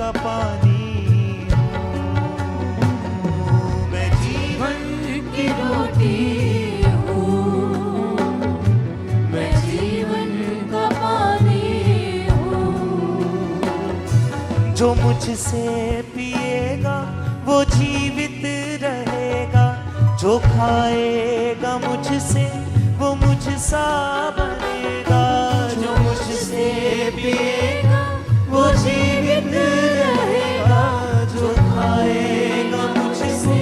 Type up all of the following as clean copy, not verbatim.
का पानी हूँ, मैं जीवन की रोटी हूँ, मैं जीवन का पानी हूँ। जो मुझसे पिएगा वो जीवित रहेगा, जो खाएगा मुझसे वो मुझसा बनेगा। जो मुझसे पिएगा वो जीवित रहेगा, जो खाएगा मुझसे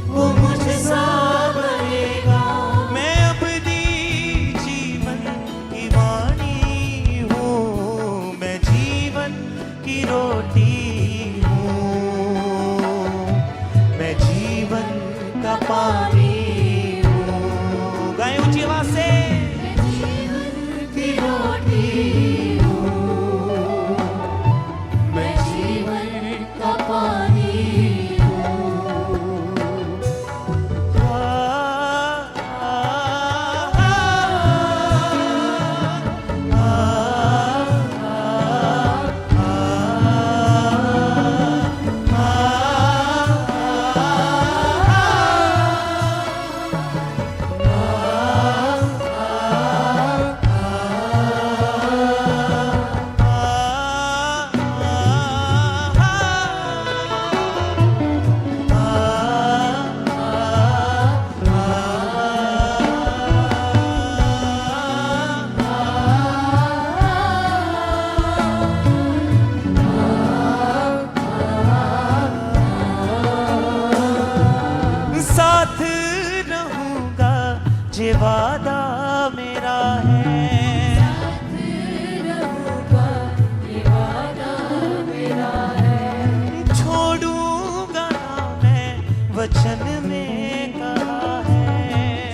वो मुझसा बनेगा। मैं अपनी जीवन की वाणी हूँ, मैं जीवन की रोटी हूँ, मैं जीवन का पानी हूँ। गाएं ऊंची आवाज से। मैं जीवन की रोटी हूँ, मैं जीवन का पानी हूँ। साथ रहूंगा जे वादा मेरा है, साथ रहूंगा ये वादा मेरा है। छोड़ूंगा ना मैं वचन में कहा है।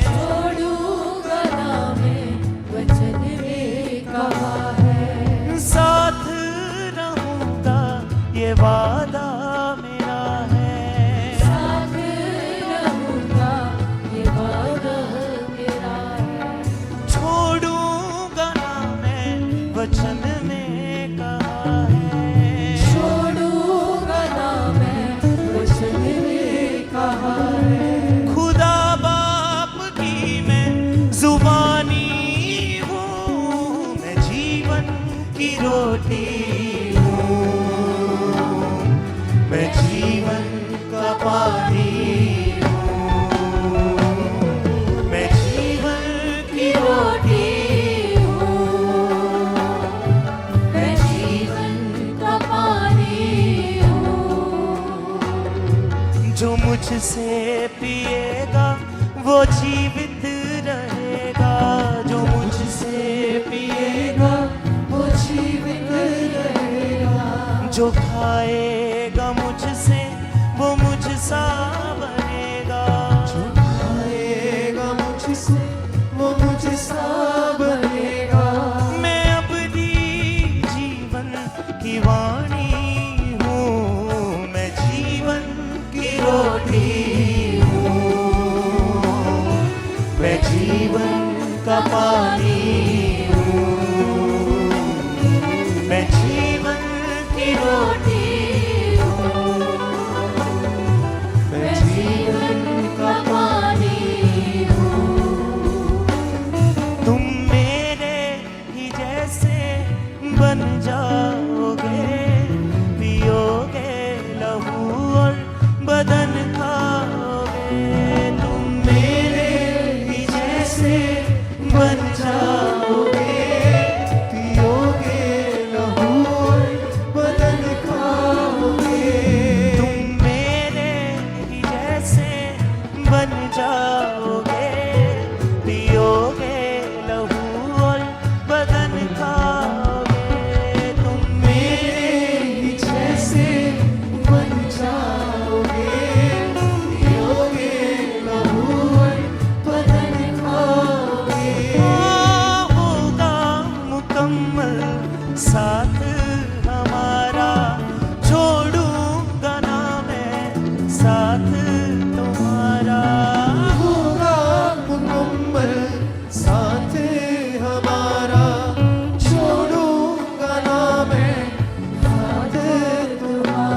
छोड़ूंगा ना मैं वचन में कहा है। साथ रहूंगा ये वादा मेरा है, साथ रहूंगा ये वादा मेरा है। छोड़ूंगा ना मैं वचन में कहा है। छोड़ूंगा ना मैं वचन में कहा है। खुदा बाप की मैं जुबानी हूँ, मैं जीवन की रोटी हूँ, मैं जीवन का पानी हूँ, मैं जीवन की रोटी हूँ, मैं जीवन का पानी हूँ। जो मुझसे पिएगा वो जीवित रहेगा, जो मुझसे पिएगा वो जीवित रहेगा। जो खाएगा मुझसे वो मुझसा बनेगा। जो खाएगा मुझसे वो मुझसा बनेगा। मैं अपनी जीवन की वाणी हूँ, मैं जीवन की रोटी हूँ, मैं जीवन का पानी हूँ, मैं जीवन की रोटी हूँ, मैं जीवन का पानी हूँ। तुम मेरे ही जैसे बन जाओगे, पियोगे लहू और बदन खाओगे। तुम मेरे ही जैसे बन जाओगे, पियोगे लहू और बदन खाओगे। तुम मेरे ही जैसे बन जाओगे, पियोगे लहू और बदन खाओगे। तुम मेरे ही जैसे बन जाओगे, पियोगे लहू और बदन खाओगे। होगा मुकम्मल साथ हमारा, छोड़ूंगा ना मैं साथ तुम्हारा। होगा मुकम्मल साथ हमारा, छोड़ूंगा ना मैं साथ तुम्हारा।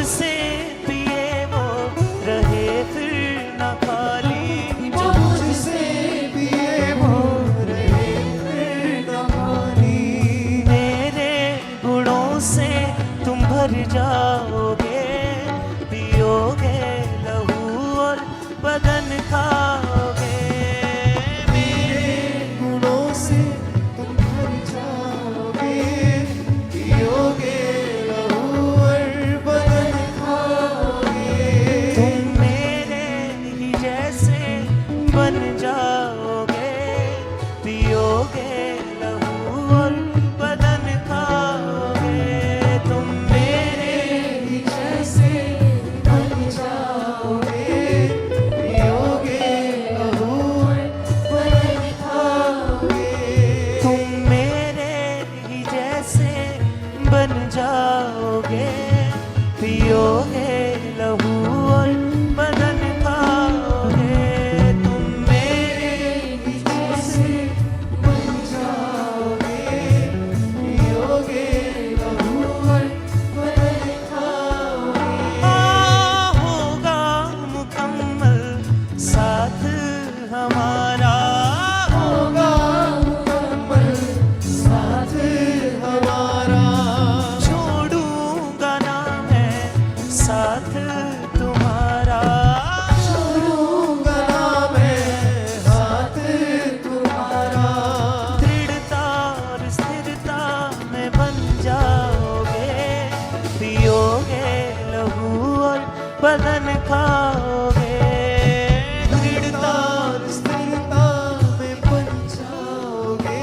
मुझसे पिए वो रहे फिर न खाली, जो मुझसे पिए वो रहे फिर न खाली। मेरे गुणों से तुम भर जाओगे, पियोगे लहू और बदन खाओगे। मेरे गुणों से तुम भर जाओगे, पियोगे लहू और बदन खाओगे। तुम मेरे ही जैसे बन जाओगे, पियोगे लहू और बदन खाओगे। तुम मेरे ही जैसे बन जाओगे, पियोगे लहू और बदन खाओगे। तुम मेरे ही जैसे बन जाओगे, पियोगे लहू और बदन खाओगे। तुम मेरे ही जैसे बन जाओगे, पियोगे लहू और बदन खाओगे। होगा मुकम्मल साथ हमारा, होगा मुकम्मल साथ हमारा। छोड़ूंगा ना मैं साथ तुम्हारा। छोड़ूंगा ना मैं साथ तुम्हारा। दृढ़ता और स्थिरता में बन जाओगे, पियोगे लहू और बदन खाओगे। दृढ़ता और स्थिरता में बन जाओगे,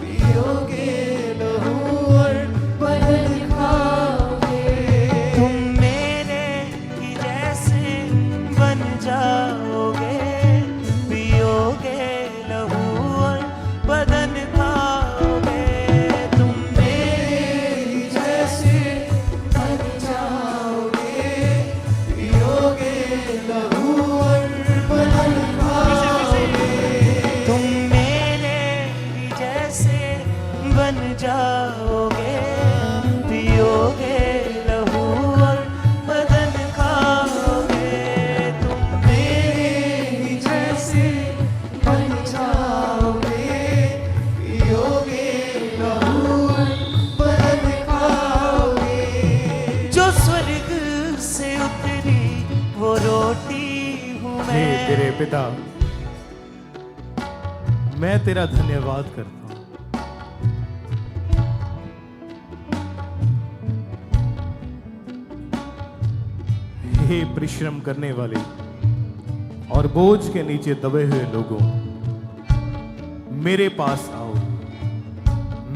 पियोगे लहू और बदन खाओगे। तुम मेरे ही जैसे बन जाओगे, पियोगे लहू और बदन खाओगे। तुम मेरे ही जैसे बन जाओगे, पियोगे लहू और बदन खाओगे। तुम मेरे ही जैसे बन जाओगे, पियोगे लहू और बदन खाओगे। तुम मेरे ही जैसे बन जाओगे, पियोगे लहू और बदन खाओगे। जो स्वर्ग से उतरी वो रोटी हूँ हे मैं। तेरे पिता, मैं तेरा धन्यवाद करता हूँ। हे परिश्रम करने वाले और बोझ के नीचे दबे हुए लोगों, मेरे पास आओ,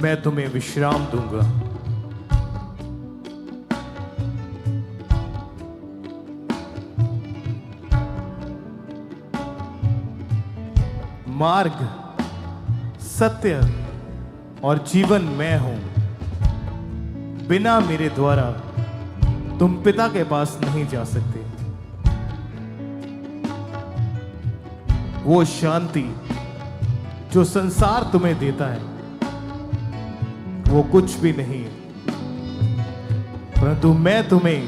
मैं तुम्हें विश्राम दूंगा। मार्ग, सत्य और जीवन मैं हूं। बिना मेरे द्वारा तुम पिता के पास नहीं जा सकते। वो शांति जो संसार तुम्हें देता है वो कुछ भी नहीं है, परंतु मैं तुम्हें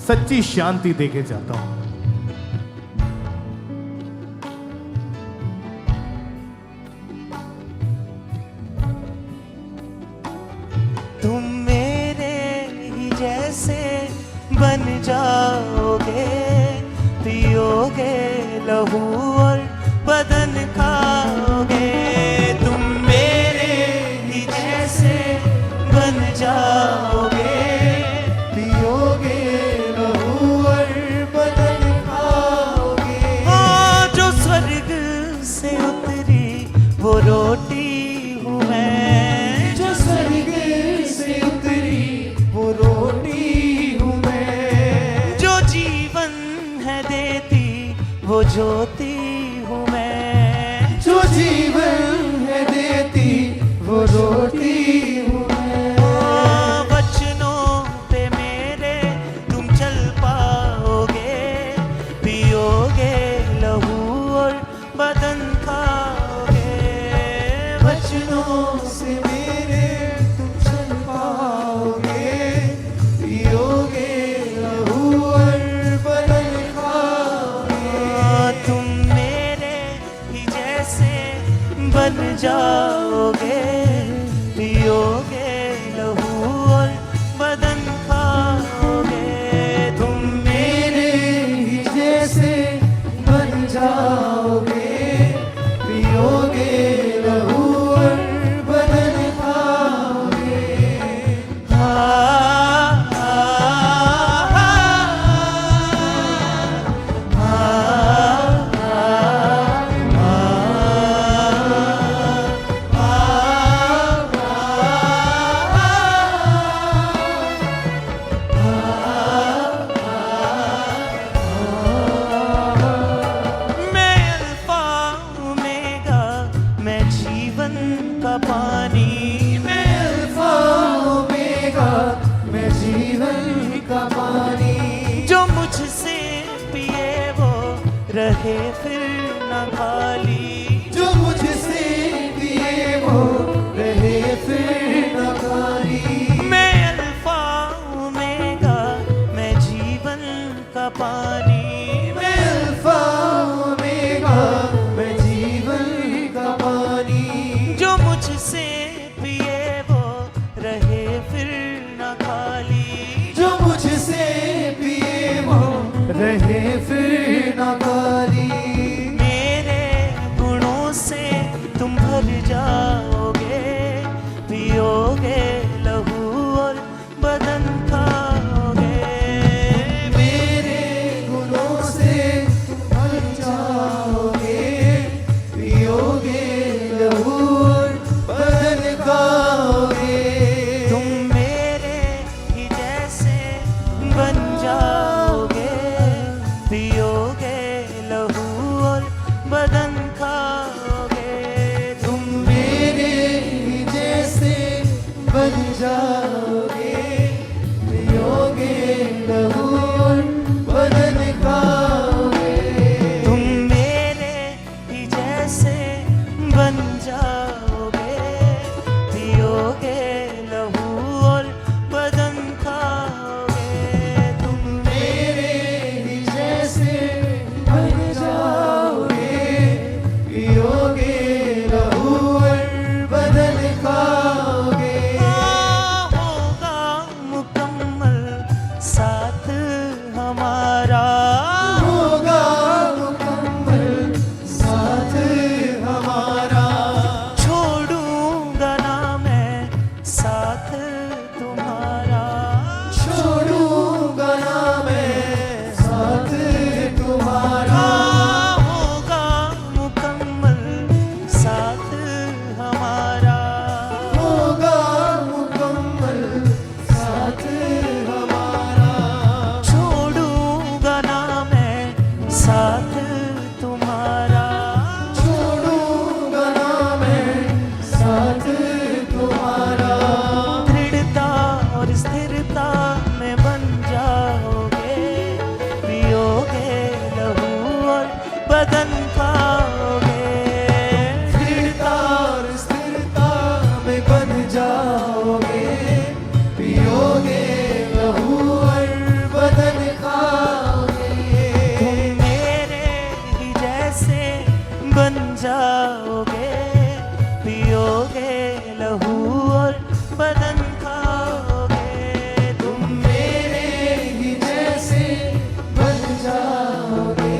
सच्ची शांति देके जाता हूं। तुम मेरे ही जैसे बन जाओगे, पियोगे लहू और बदन खाओगे। तुम मेरे ही जैसे बन जाओगे, पियोगे लहू और बदन खाओगे। जो स्वर्ग से उतरी वो रोटी हूँ मैं। जो स्वर्ग से उतरी वो रोटी हूँ मैं। जो जीवन है देती वो ज्योति हूँ मैं। जो जीवन है देती वो रोटी हूँ मैं। वचनों पे मेरे तुम चल पाओगे, पियोगे लहू और बदन खाओगे। वचनों से मेरे तुम चल पाओगे, का पानी जो मुझसे पिए वो रहे फिर न खाली, जो मुझसे पिए वो रहे फिर न खाली। मैं अल्फा ओमेगा, मैं जीवन का पानी, मैं अल्फा ओमेगा, मैं जीवन का पानी। जो मुझसे पिए वो रहे फिर न खाली, जो मुझसे पिए वो रहे फिर न खाली। मेरे गुणों से तुम भर जाओगे, पियोगे लहू और बदन खाओगे। मेरे गुणों से तुम भर जाओगे, पियोगे लहू और बदन खाओगे। तुम मेरे ही जैसे बन जाओगे, पियोगे लहू और बदन खाओगे। तुम मेरे ही जैसे बन जाओगे, पियोगे लहू और बदन खाओगे। तुम मेरे ही जैसे बन जाओगे, पियोगे लहू और बदन खाओगे। तुम मेरे ही जैसे बन जाओगे, पियोगे लहू और बदन खाओगे। होगा मुकम्मल साथ हमारा, होगा मुकम्मल साथ हमारा। छोड़ूंगा ना मैं साथ तुम्हारा। छोड़ूंगा ना मैं साथ तुम्हारा। होगा मुकम्मल साथ हमारा, होगा मुकम्मल साथ हमारा। छोड़ूंगा ना मैं साथ तुम्हारा। छोड़ूंगा ना मैं साथ तुम्हारा। दृढ़ता और स्थिरता में बन जाओगे, पियोगे लहू और बदन खाओगे। दृढ़ता और स्थिरता में बन जाओगे, पियोगे लहू और बदन खाओगे। तुम मेरे ही जैसे बन जाओगे, पियोगे लहू और बदन खाओगे। तुम मेरे ही जैसे बन जाओगे,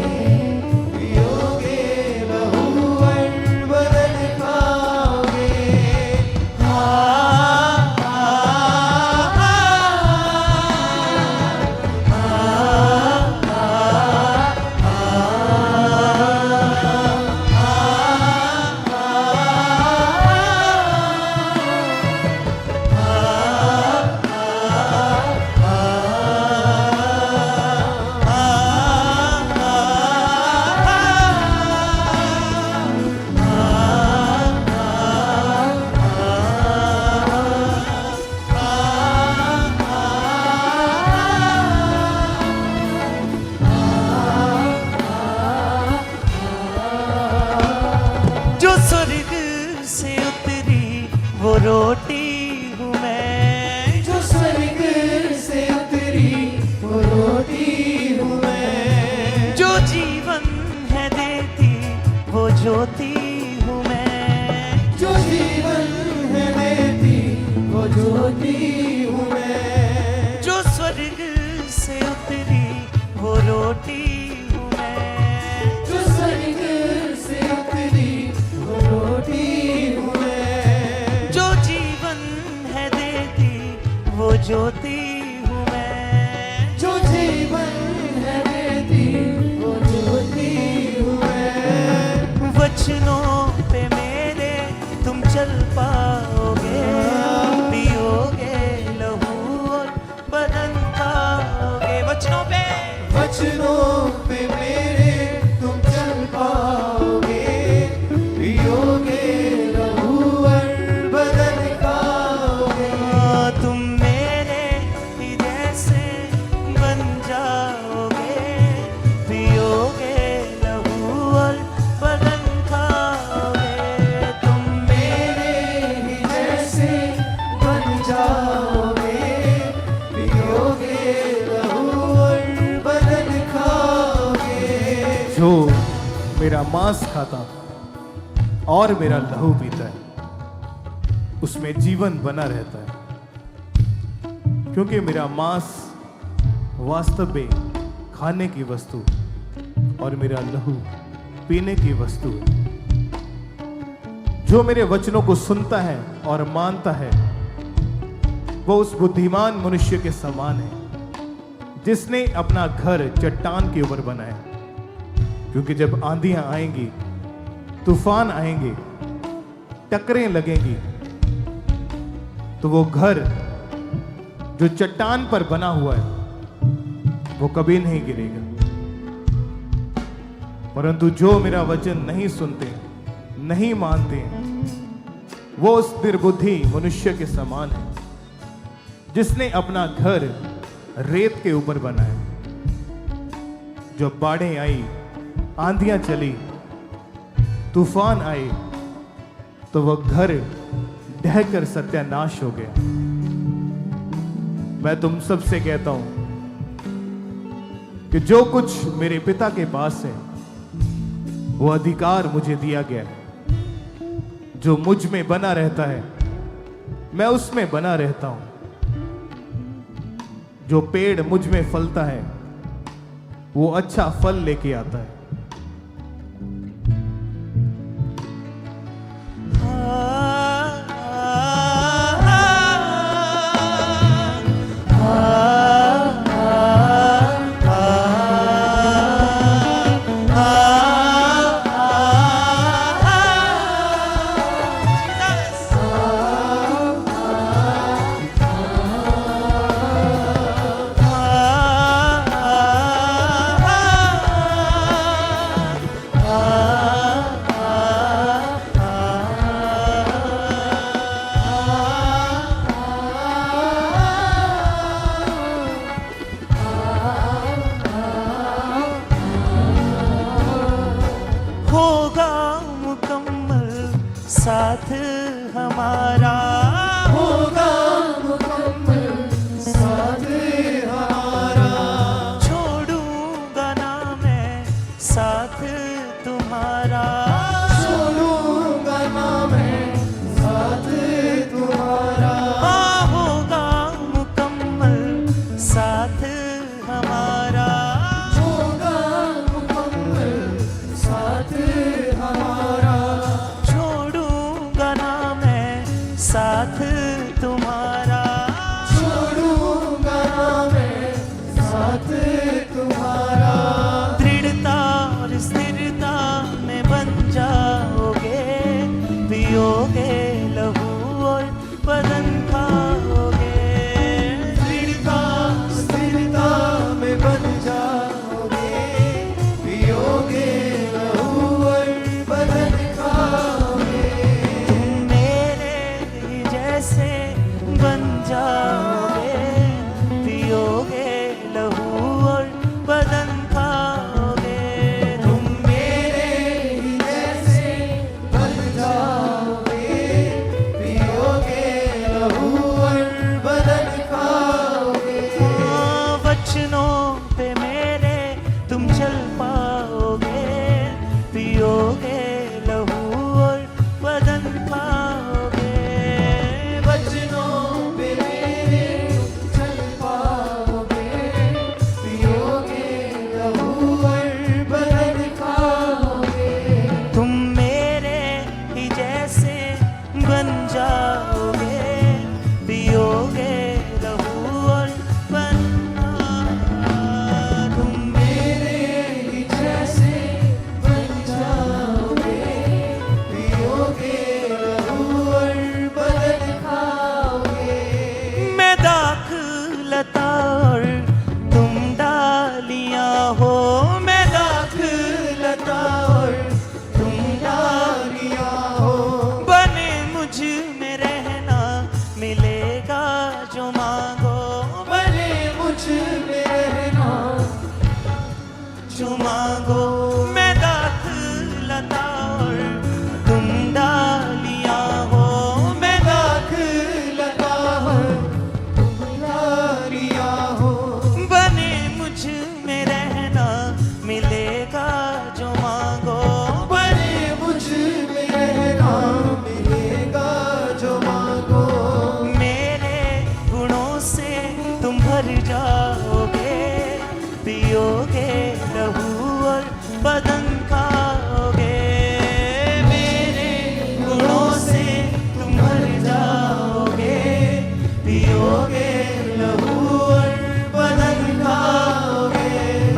पियोगे लहू और बदन खाओगे। जो स्वर्ग से उतरी वो रोटी हूँ मैं, जो स्वर्ग से उतरी वो रोटी हूँ मैं। जो जीवन है देती वो ज्योति हूँ मैं। जो जीवन है देती वो ज्योति हूँ मैं। जो स्वर्ग से उतरी वो रोटी हूँ मैं। जो स्वर्ग से उतरी वो रोटी हूँ मैं। जो जीवन है देती वो ज्योति हूँ मैं। जो जीवन है देती वो ज्योति हूँ मैं। वचनों पे मेरे तुम चल पाओगे, पियोगे लहू और बदन खाओगे। वचनों पे वचनों पे मेरे तुम चल पाओगे, पियोगे लहू और बदन खाओगे। तुम मेरे मांस खाता और मेरा लहू पीता है, उसमें जीवन बना रहता है। क्योंकि मेरा मांस वास्तव में खाने की वस्तु और मेरा लहू पीने की वस्तु है। जो मेरे वचनों को सुनता है और मानता है वो उस बुद्धिमान मनुष्य के समान है जिसने अपना घर चट्टान के ऊपर बनाया। क्योंकि जब आंधियां आएंगी, तूफान आएंगे, टकरें लगेंगी, तो वो घर जो चट्टान पर बना हुआ है वो कभी नहीं गिरेगा। परंतु जो मेरा वचन नहीं सुनते, नहीं मानते, वो उस निर्बुद्धि मनुष्य के समान है जिसने अपना घर रेत के ऊपर बनाया। जब बाढ़ें आई, आंधियां चली, तूफान आए, तो वह घर ढहकर सत्यानाश हो गया। मैं तुम सबसे कहता हूं कि जो कुछ मेरे पिता के पास है वो अधिकार मुझे दिया गया है। जो मुझ में बना रहता है मैं उसमें बना रहता हूं। जो पेड़ मुझ में फलता है वो अच्छा फल लेके आता है। होगा मुकम्मल साथ हमारा, होगा मुकम्मल साथ हमारा। छोड़ूंगा ना मैं साथ तुम्हारा, छोड़ूंगा ना मैं साथ तुम्हारा। होगा मुकम्मल साथ हमारा, होगा मुकम्मल साथ हमारा। छोड़ूंगा ना मैं साथ तुम्हारा। छोड़ूंगा ना मैं साथ तुम्हारा। दृढ़ता और स्थिरता में बन जाओगे, पियोगे लहू और बदन खाओगे। दृढ़ता स्थिरता में बन जाओगे, पियोगे लहू और बदन खाओगे। तुम मेरे ही जैसे बन जाओगे, पियोगे लहू और बदन खाओगे। तुम मेरे ही जैसे बन जाओगे, पियोगे लहू और बदन खाओगे। वचनों पे मेरे तुम चल पाओगे, पियोगे लहू और बदन खाओगे। वचनों पे मेरे चल पाओगे, पियोगे लहू और बदन खाओगे। तुम मेरे ही जैसे बन जाओगे, पियोगे लहू और बदन खाओगे।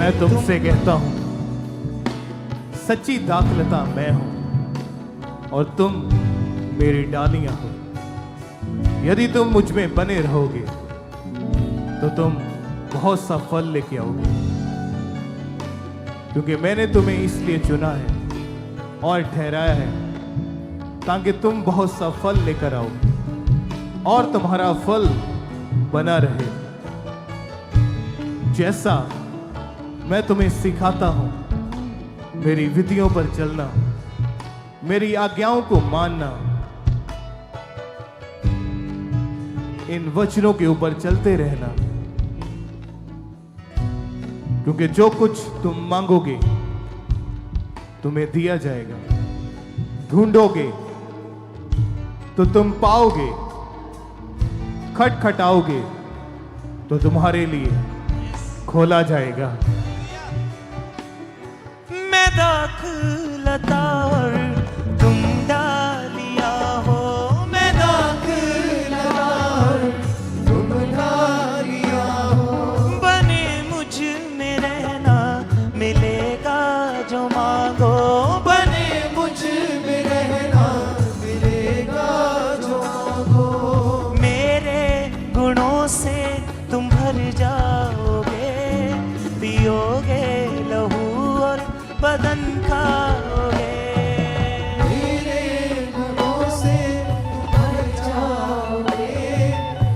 मैं तुमसे कहता हूं, सच्ची दाखलता मैं हूं और तुम मेरी डालियां हो। यदि तुम मुझ में बने रहोगे तो तुम बहुत सा फल लेके आओगे, क्योंकि मैंने तुम्हें इसलिए चुना है और ठहराया है ताकि तुम बहुत सा फल लेकर आओ और तुम्हारा फल बना रहे। जैसा मैं तुम्हें सिखाता हूं, मेरी विधियों पर चलना, मेरी आज्ञाओं को मानना, इन वचनों के ऊपर चलते रहना, क्योंकि जो कुछ तुम मांगोगे तुम्हें दिया जाएगा, ढूंढोगे तो तुम पाओगे, खटखटाओगे तो तुम्हारे लिए खोला जाएगा। मैं दाखलता और तुम डालियां हो, मैं दाखलता और तुम डालियां हो। बने मुझ में रहना, मिलेगा जो मांगो। बने मुझ में रहना, मिलेगा जो मांगो। मेरे गुणों से तुम भर जाओगे, पियोगे लहू और बदन खाओगे। मेरे गुणों से भर जाओगे,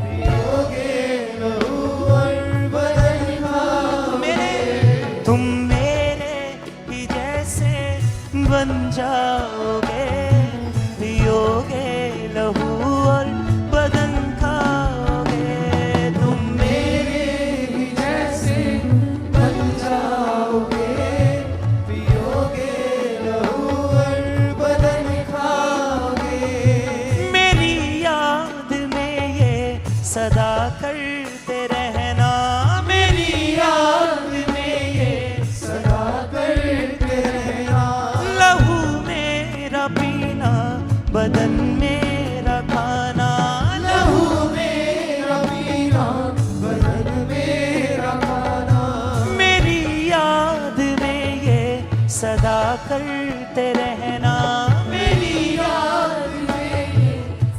पियोगे लहू और बदन खाओगे। तुम मेरे ही जैसे बन जाओगे, पियोगे लहू और बदन खाओगे। तुम मेरे ही जैसे बन जाओगे, पियोगे लहू और बदन खाओगे। मेरी याद में ये सदा करते रहना, मेरी याद में ये सदा करते रहना। लहू मेरा पीना, बदन मेरा खाना। लहू मेरा पीना, बदन मेरा खाना। मेरी याद में ये सदा करते रहना, मेरी याद में ये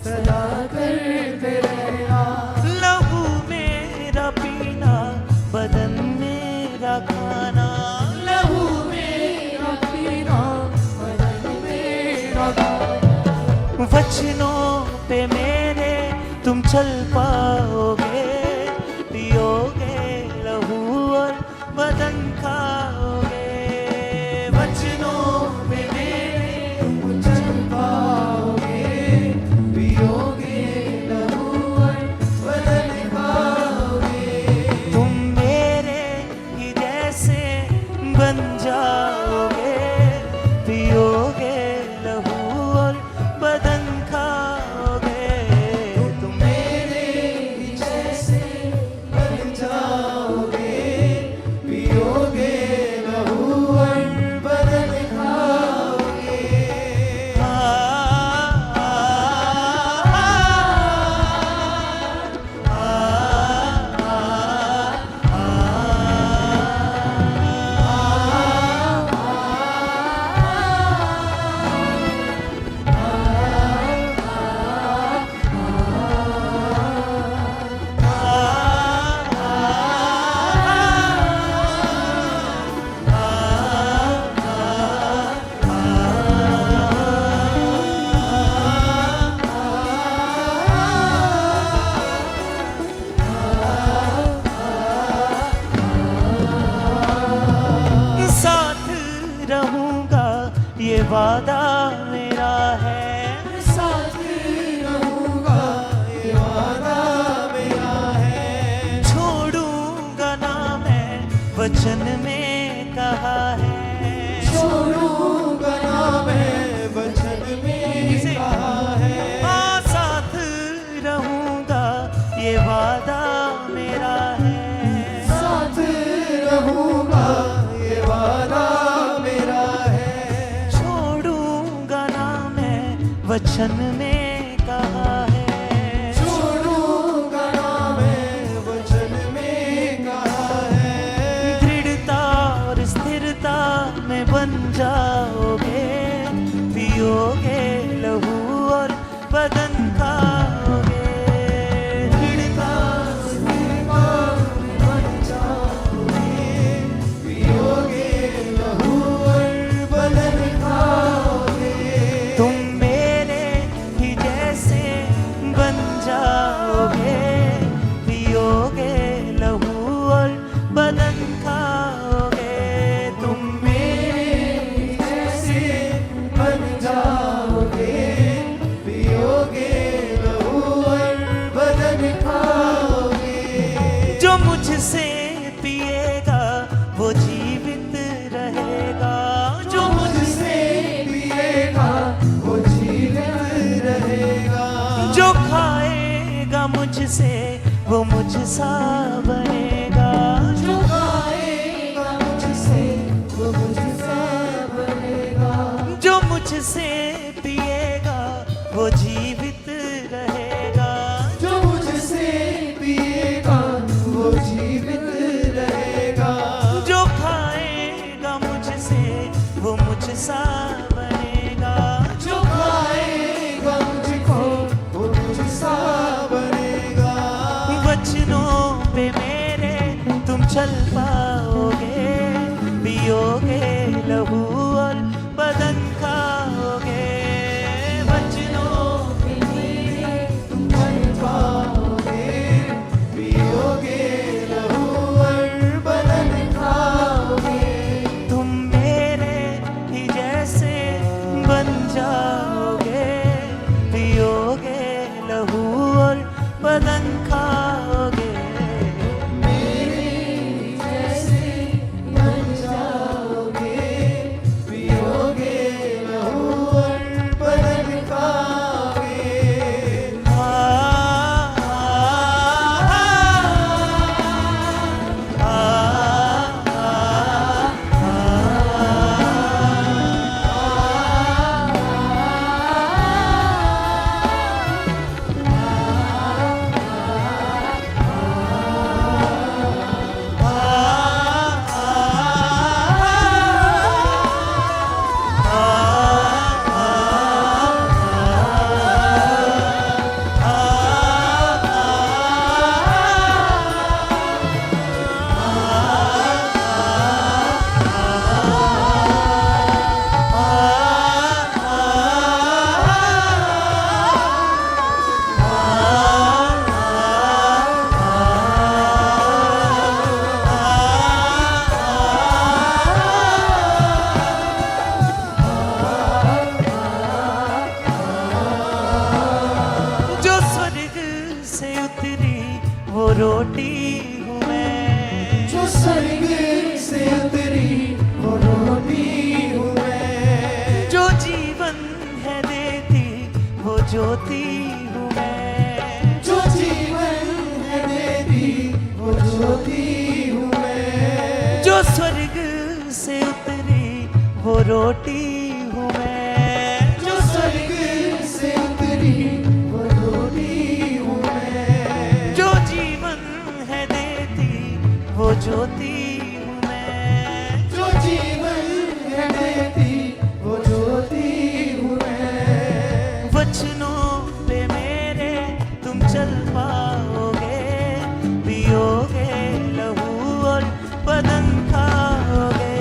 सदा करते रहना। लहू मेरा पीना, बदन मेरा खाना। लहू मेरा पीना, बदन मेरा खाना। वचनों पे मेरे तुम चल पाओगे, पियोगे लहू और बदन खाओगे। वचनों पे मेरे तुम चल पाओगे, पियोगे लहू और बदन खाओगे। तुम मेरे ही जैसे बन जाओगे, पियोगे लहू और बदन खाओगे। तुम मेरे ही जैसे बन जाओगे, पियोगे लहू और बदन खाओगे। साथ रहूंगा ये वादा मेरा है, साथ रहूंगा, ये वादा मेरा है। छोड़ूंगा ना मैं, वचन में कहा है। छोड़ूंगा ना मैं, वचन में कहा है। हाँ, साथ रहूंगा ये वादा मेरा है। साथ रहूंगा, ये वादा मेरा है। छोड़ूंगा ना मैं, वचन में कहा है। छोड़ूंगा ना मैं, वचन में कहा है। दृढ़ता जाओगे, पियोगे लहू और बदन खाओगे। खिड़का सिरका बन जाओगे, पियोगे लहू और बदन खाओगे। तुम मेरे ही जैसे बन जाओगे, पियोगे लहू और बदन खाओगे। तुम मेरे जैसे बन जाओगे, पियोगे लहू और बदन खाओगे। जो मुझसे पिएगा वो जीवित रहेगा, जो मुझसे पिएगा वो जीवित रहेगा। जो खाएगा मुझसे वो मुझसा बनेगा, जो खाएगा मुझसे वो मुझसा बनेगा। जो मुझसे पिएगा वो जीवित रहेगा, जो मुझसे पिएगा वो जीवित रहेगा। जो खाएगा मुझसे वो मुझसा बनेगा। जो खाएगा मुझको वो मुझसा बनेगा। वचनों पे मेरे तुम चल पाओगे, पियोगे लहू और बदन खाओगे। वचनों पे मेरे तुम चल पाओगे, पियोगे लहू और बदन खाओगे। तुम मेरे ही जैसे बन जाओगे, पियोगे लहू और बदन खाओगे। मेरे जैसे बन जाओगे, पियोगे लहू और बदन खाओगे। जो स्वर्ग से उतरी वो रोटी हूँ मैं, जो स्वर्ग से उतरी वो रोटी हूँ मैं। जो जीवन है देती वो ज्योति हूँ मैं, जो जीवन है देती वो ज्योति हूँ मैं। जो स्वर्ग से उतरी वो रोटी हूँ मैं, जो स्वर्ग से उतरी वो रोटी हूँ मैं। जो जीवन है देती वो ज्योति हूँ मैं। जो जीवन है देती वो ज्योति हूँ मैं। वचनों पे मेरे तुम चल पाओगे, पियोगे लहू और बदन खाओगे।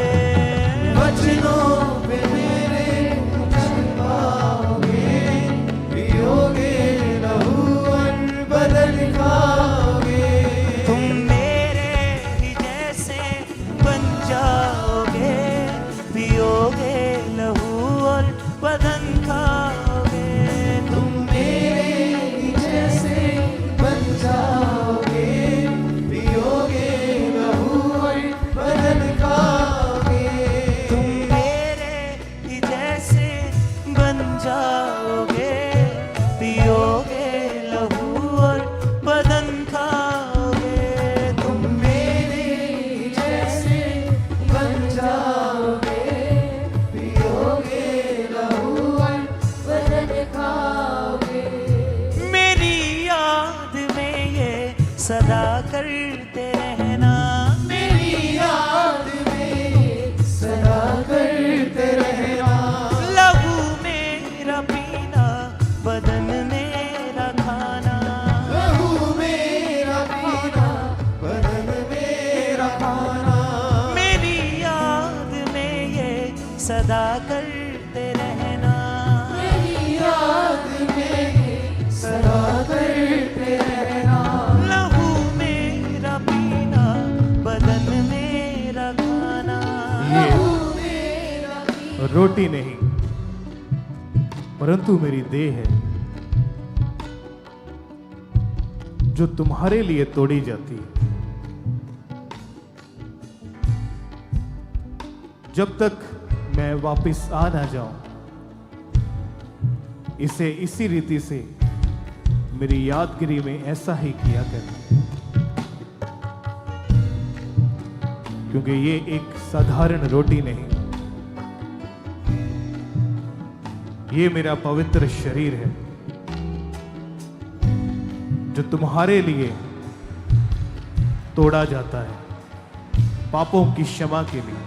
वचनों पे मेरे तुम चल पाओगे, पियोगे लहू और बदन खाओगे। तुम मेरे ही जैसे खाना। मेरी याद में ये सदा करते रहना, मेरी याद में सदा करते रहना। लहू मेरा पीना, बदन मेरा खाना। ये रोटी नहीं परंतु मेरी देह है जो तुम्हारे लिए तोड़ी जाती है। जब तक मैं वापस आ ना जाऊं, इसे इसी रीति से मेरी यादगिरी में ऐसा ही किया करना, क्योंकि ये एक साधारण रोटी नहीं, ये मेरा पवित्र शरीर है जो तुम्हारे लिए तोड़ा जाता है पापों की क्षमा के लिए।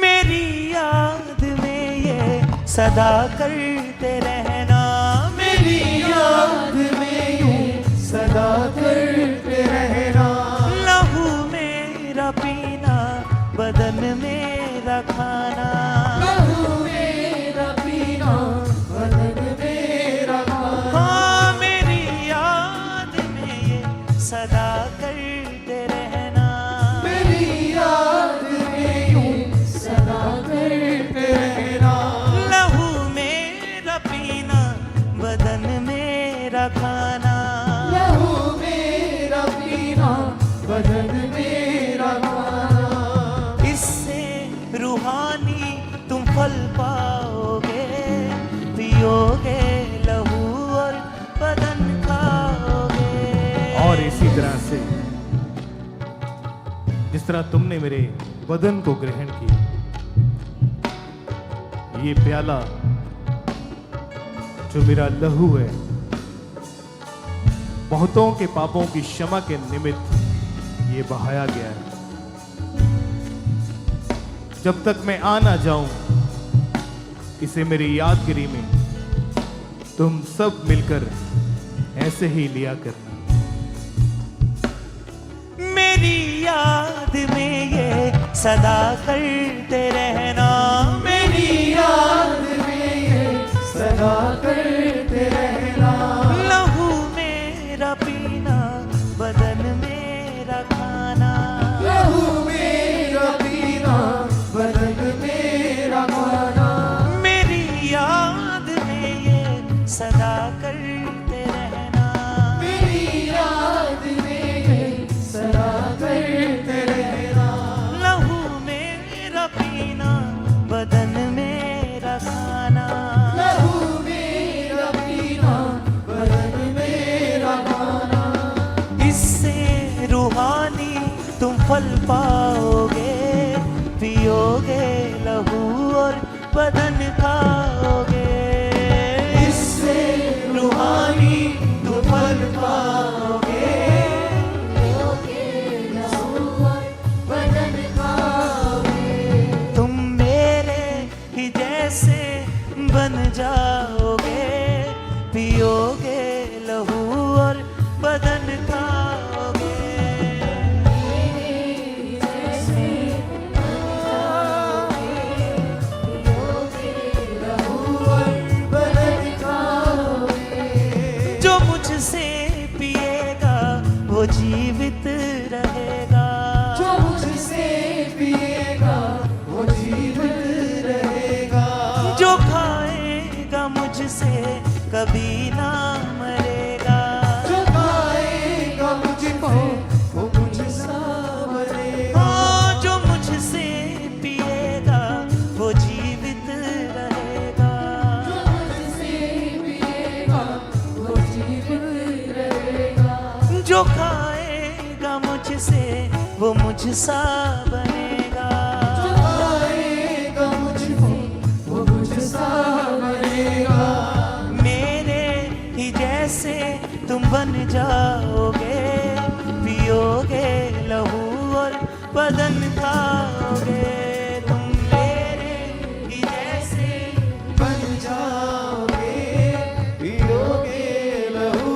मेरी याद में ये सदा करते रहना, मेरी याद में यूं सदा करते रहना। लहू मेरा पीना, बदन मेरा खाना। लहू मेरा पीना, बदन मेरा खाना। हाँ, मेरी याद में ये सदा करते रहना, मेरी याद में यूं सदा करते रहना। लहू मेरा पीना, बदन मेरा खाना। लहू मेरा पीना, बदन मेरा खाना। इससे रूहानी तुम फल पाओगे, पियोगे लहू और बदन खाओगे। और इसी तरह से जिस तरह तुमने मेरे बदन को ग्रहण किया, ये प्याला जो मेरा लहू है, बहुतों के पापों की क्षमा के निमित्त ये बहाया गया है। जब तक मैं आ ना जाऊं, इसे मेरी यादगिरी में तुम सब मिलकर ऐसे ही लिया करना। मेरी याद में ये सदा करते रहना, मेरी याद में ये सदा करते रहना। लहू मेरा पीना, बदन मेरा खाना। लहू मेरा पीना, बदन मेरा खाना। मेरी याद में ये सदा करते रहना, मेरी याद में ये सदा करते रहना। लहू मेरा पीना, बदन मेरा खाना। लहू मेरा पीना, बदन मेरा खाना। इससे रूहानी तुम फल पाओगे, पियोगे लहू और बदन खाओगे। इससे रूहानी तुम फल पाओगे, बदन खाओगे। तुम मेरे ही जैसे बन जाओगे, पियोगे लहू और बदन खाओगे। बदन खाओगे। जो मुझसे पिएगा वो जीवित रहेगा, जो मुझसे पिएगा वो जीवित रहेगा। जो खाएगा मुझसे कभी ना मरेगा। जो खाएगा मुझको वो मुझसा मरेगा। हाँ, जो मुझसे पिएगा वो जीवित रहेगा। जो मुझसे पिएगा वो जीवित रहेगा। जो खाएगा मुझसे वो मुझसा बनेगा। जो खाएगा मुझको वो मुझसा मरेगा। मेरे ही जैसे तुम बन जाओगे, पियोगे लहू और बदन खाओगे। तुम मेरे ही जैसे बन जाओगे, पियोगे लहू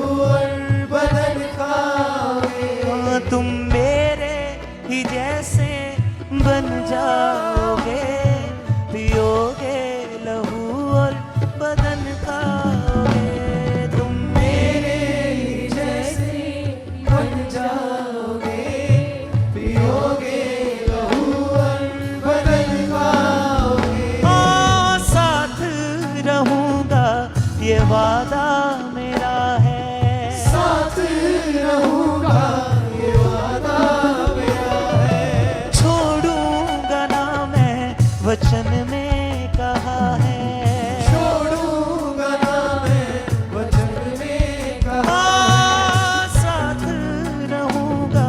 वचन में कहा है। छोड़ूंगा ना मैं वचन में कहा साथ रहूंगा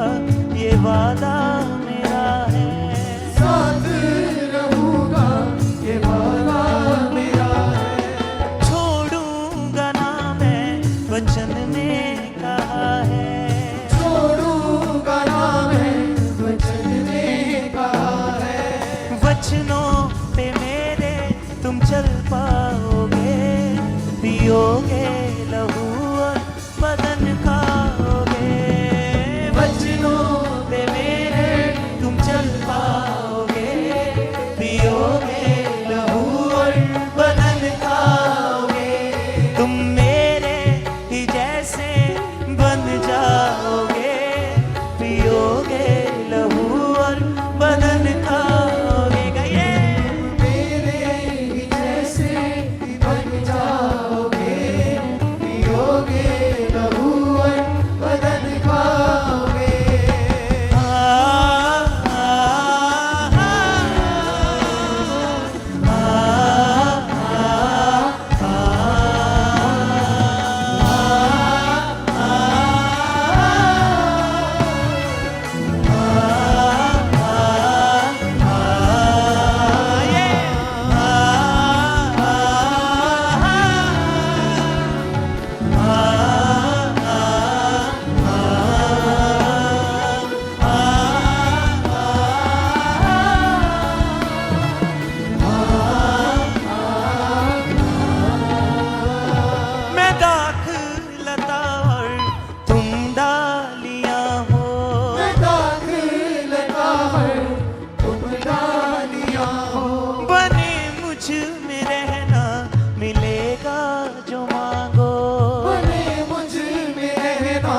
ये वादा मेरा है। साथ रहूंगा ये वादा मेरा है। छोड़ूंगा ना मैं वचन में कहा है। छोड़ूंगा ना मैं वचन में कहा है। वचनों पे मेरे तुम चल पाओगे, पियोगे लहू और बदन खाओगे। वचनों पे मेरे तुम चल पाओगे, पियोगे लहू और बदन खाओगे। तुम मेरे ही जैसे बन जाओगे, पियोगे लहू और बदन खाओगे। गाइए। मेरे ही जैसे बन जाओगे, पियोगे लहू और बदन खाओगे। मैं दाखलता और तुम डालियां हो। मैं दाखलता है तुम डालियां हो। बने मुझ में रहना मिलेगा जो मांगो। बने मुझ में रहना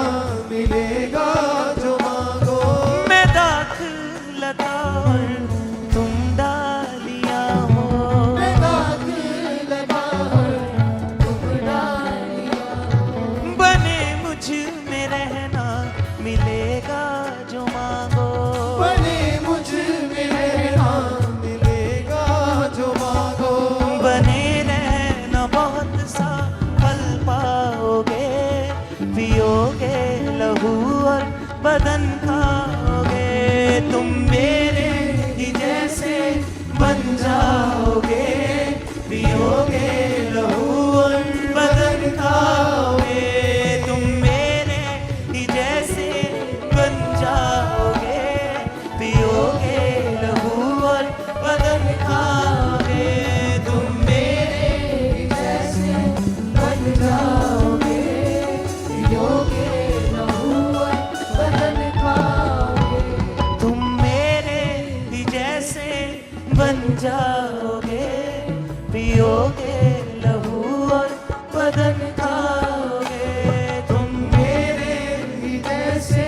मिलेगा जो मांगो। मैं दाखलता और तुम डालियां हो। मैं दाखलता है तुम डालियां हो। बने मुझ में रहना मिलेगा जो मांगो। बने मुझ में रहना मिलेगा जो मांगो। बने रहना बहुत सा फल पाओगे, पियोगे लहू और बदन खाओगे। तुम मेरे ही जैसे बन जाओगे, पियोगे लहू और बदन खाओगे। तुम मेरे ही जैसे बन जाओगे, पियोगे लहू और बदन खाओगे। तुम मेरे ही जैसे बन जाओगे, पियोगे लहू और बदन खाओगे। तुम मेरे ही जैसे बन जाओगे, पियोगे लहू और बदन खाओगे। तुम मेरे ही जैसे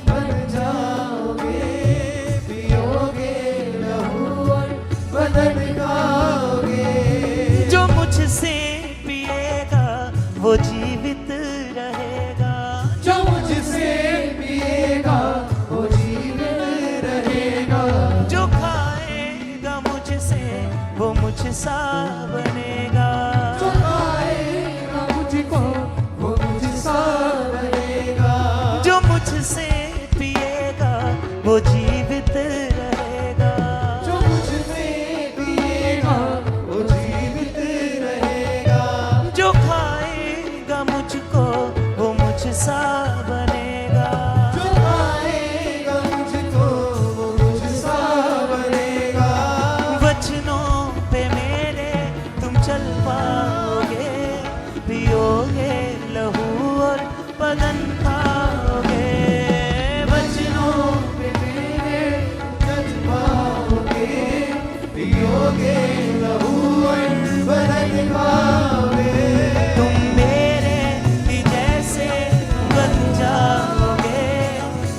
बन जाओगे, पियोगे लहू और बदन खाओगे। जो मुझसे पिएगा वो जीवित रहेगा। जो मुझसे पिएगा वो जीवित रहेगा। जो खाएगा मुझसे वो मुझसा बनेगा। जो खाएगा मुझको वो मुझसा बनेगा। जो मुझसे पिएगा वो जीवित रहेगा। जो मुझसे पिएगा वो जीवित रहेगा। जो खाएगा मुझको वो मुझसा बनेगा। जो खाएगा मुझको वो मुझसा बनेगा। वचनों पे मेरे तुम चल पाओगे, पियोगे लहू और बदन खाओगे। वचनों पे मेरे चल पाओगे, पियोगे लहू और बदन खाओगे। तुम मेरे ही जैसे बन जाओगे,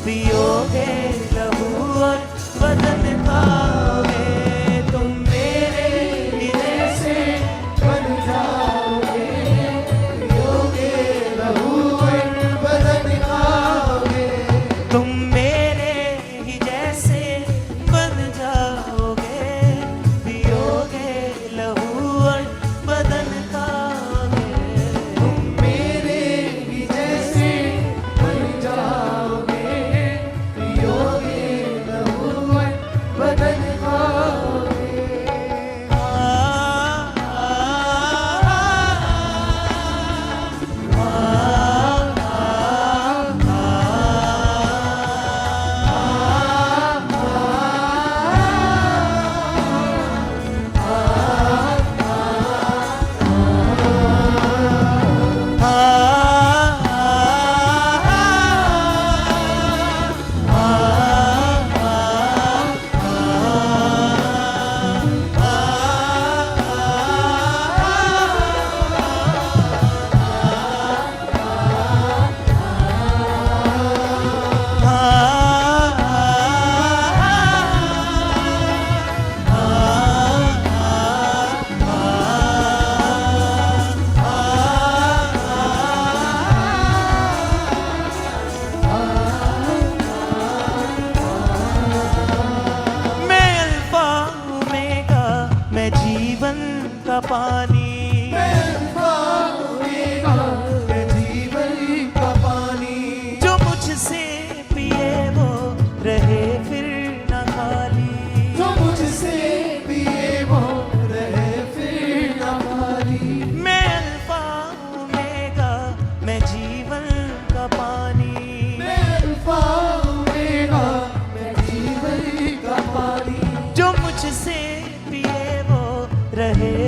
पियोगे लहू और बदन खाओगे। तुम मेरे ही जैसे बन जाओगे, पियोगे लहू और बदन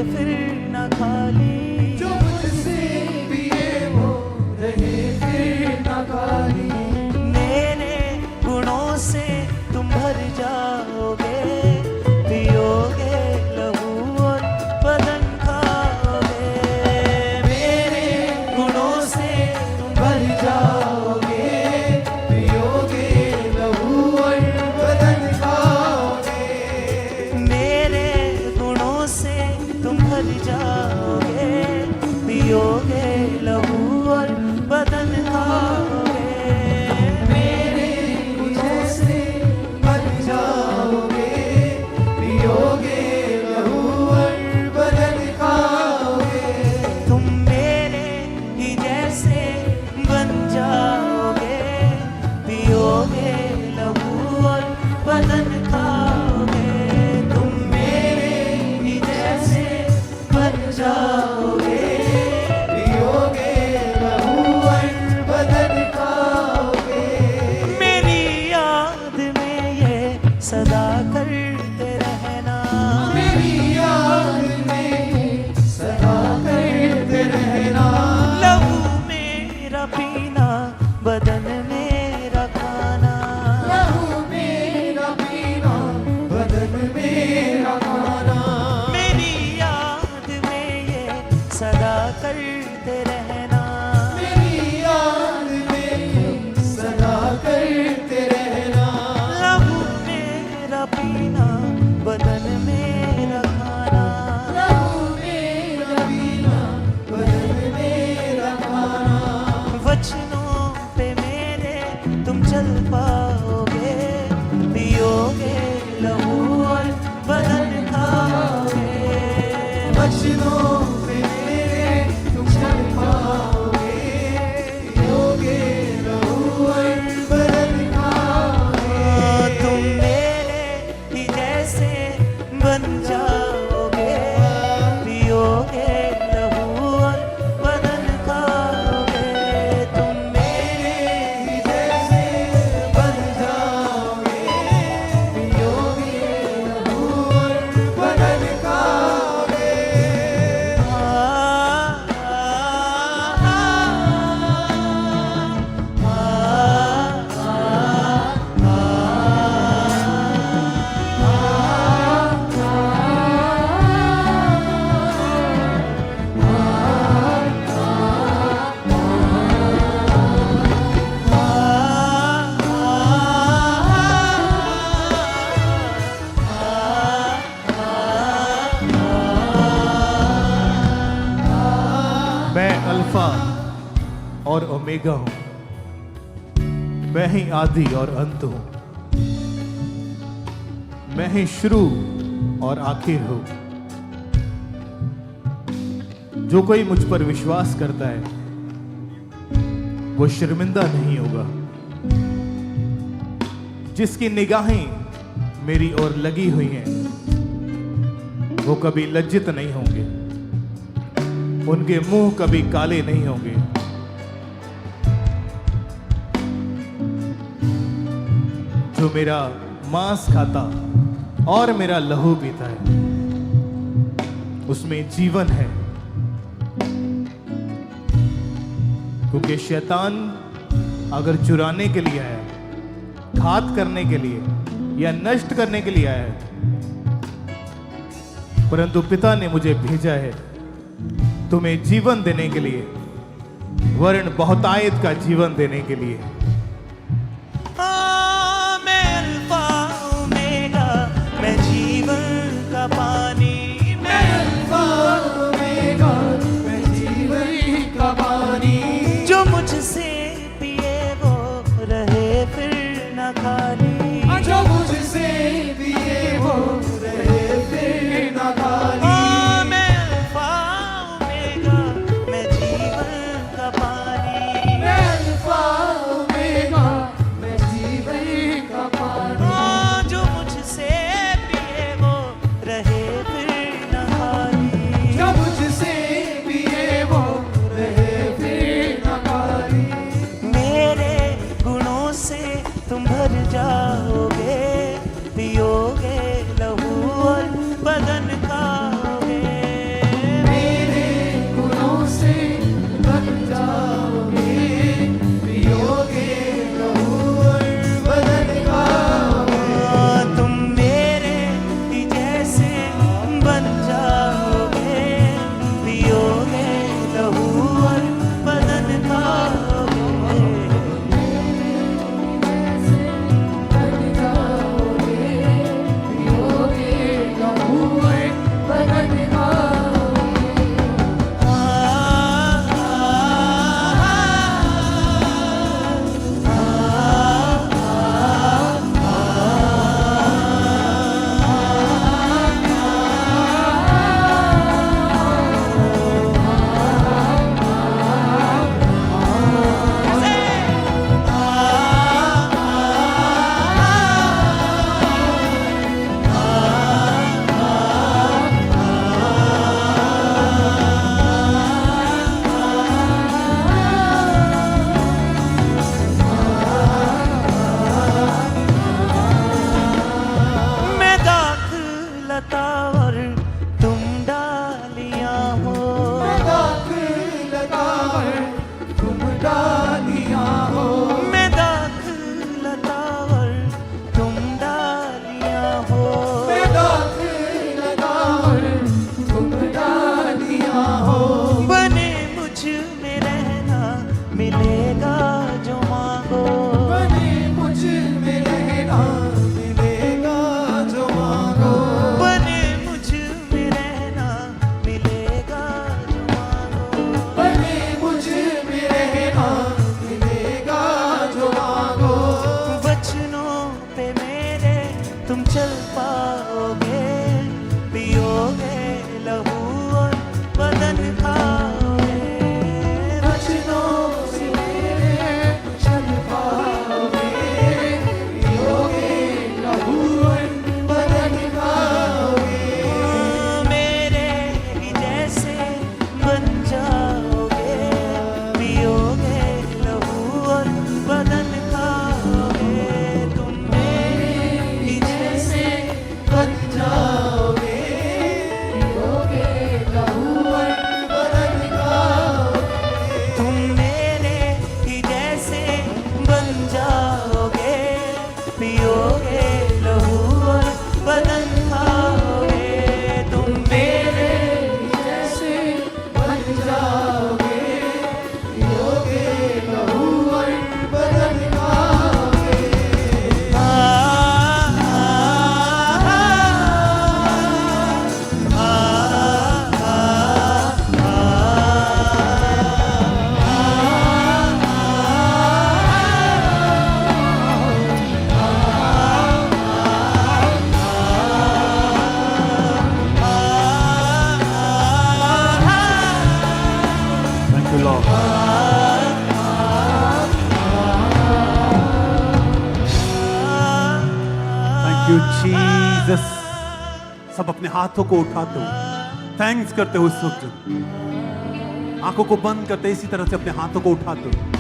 फिर न खाली। जो मुझसे पिए वो रहे फिर न खाली। मेरे गुणों से तुम भर जाओगे, पियोगे लहू और बदन खाओगे। मेरे गुणों से तुम भर जाओगे, पियोगे लहू और बदन खाओगे। मेरे गुणों से तुम भर जाओगे, पियोगे लहू और बदन खाओगे। मेरे गुणों से बन जाओगे, पियोगे लहू और बदन खाओगे। तुम मेरे ही जैसे बन जाओगे, पियोगे लहू और बदन खाओगे। तुम मेरे ही जैसे बन जाओगे, पियोगे लहू और बदन खाओगे। मेरी याद में ये सदा करते रहना। मेरी याद में सदा करते रहना। लहू मेरा पीना, बदन मेरा खाना। लहू मेरा पीना, बदन मेरा खाना। मेरी याद में ये सदा करते रहना। मेरी याद में सदा करते रहना। लहू मेरा पीना, बदन मेरा खाना। लहू मेरा पीना, बदन मेरा खाना। वचनों पे मेरे तुम चल पाओगे, पियोगे लहू और बदन खाओगे। वचनों पे मेरे तुम चल पाओगे, पियोगे लहू और बदन खाओगे। तुम मेरे ही जैसे बन जाओगे, पियोगे लहू और बदन खाओगे। तुम मेरे ही जैसे बन जाओगे, पियोगे लहू और बदन खाओगे। मैं अल्फा और ओमेगा हूं। मैं ही आदि और अंत हूं। मैं ही शुरू और आखिर हूं। जो कोई मुझ पर विश्वास करता है वो शर्मिंदा नहीं होगा। जिसकी निगाहें मेरी ओर लगी हुई हैं वो कभी लज्जित नहीं होंगे। उनके मुंह कभी काले नहीं होंगे। जो मेरा मांस खाता और मेरा लहू पीता है उसमें जीवन है। क्योंकि शैतान अगर चुराने के लिए आया, घात करने के लिए या नष्ट करने के लिए आया है, परंतु पिता ने मुझे भेजा है तुम्हें जीवन देने के लिए, वर्ण बहुतायत का जीवन देने के लिए। मैं अल्फा ओमेगा, मैं जीवन का पानी। मैं अल्फा ओमेगा, मैं जीवन का पानी। जो मुझसे पिए वो रहे फिर न खाली। जो मुझसे पिए वो रहे फिर न खाली। मैं अल्फा ओमेगा, मैं जीवन का पानी। मैं अल्फा ओमेगा, मैं जीवन का पानी। जो मुझसे पिए वो रहे फिर न खाली। जो मुझसे पिए वो रहे फिर न खाली। मेरे गुणों से तुम भर जाओगे, पियोगे लहू और बदन खाओगे। You Jesus. सब अपने हाथों को उठाते हो, थैंक्स करते हो। इस वक्त आंखों को बंद करते इसी तरह से अपने हाथों को उठाते हो।